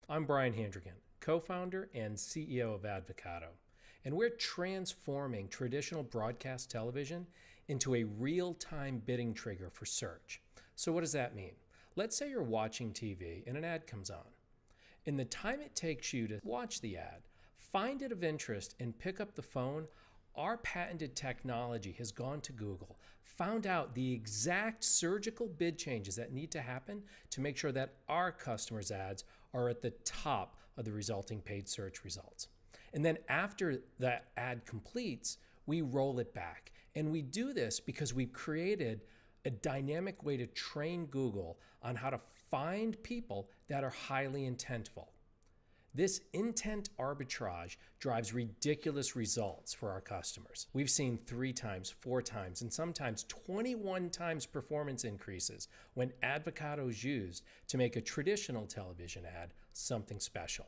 I'm Brian Handrigan, co-founder and CEO of Advocado, and we're transforming traditional broadcast television into a real-time bidding trigger for search. So what does that mean? Let's say you're watching TV and an ad comes on. In the time it takes you to watch the ad, find it of interest and pick up the phone, our patented technology has gone to Google, found out the exact surgical bid changes that need to happen to make sure that our customers' ads are at the top of the resulting paid search results. And then after that ad completes, we roll it back. And we do this because we've created a dynamic way to train Google on how to find people that are highly intentful. This intent arbitrage drives ridiculous results for our customers. We've seen 3 times, 4 times, and sometimes 21 times performance increases when Advocado is used to make a traditional television ad something special.